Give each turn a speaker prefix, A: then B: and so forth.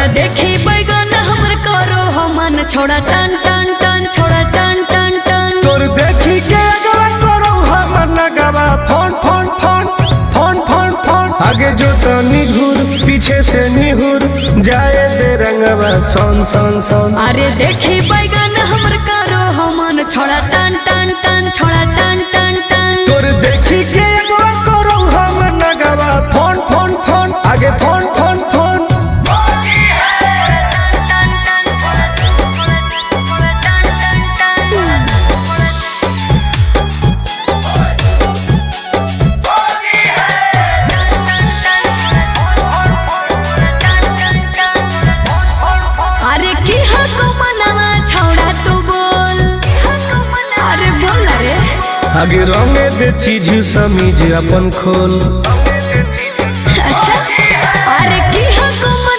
A: अरे देखी बैगन हमर करो हमन छोड़ा टन टन टन छोड़ा टन टन टन
B: तोर देखी के अगवा करो हमन नगवा phone phone phone phone phone phone आगे जो तनी घूर पीछे से निहुर जाए दे रंगवा सोन सोन सोन।
A: अरे देखी बैगन हमर करो हमन छोड़ा टन टन टन छोड़ा टन टन टन
B: तोर देखी के अगवा करो हमन नगवा फोन फोन फोन आगे फोन फोन फोन।
A: अरे की हको मनवा छोड़ा तू बोल अरे बोल रे
B: आगे रंगे दे चीज समीज अपन खोल।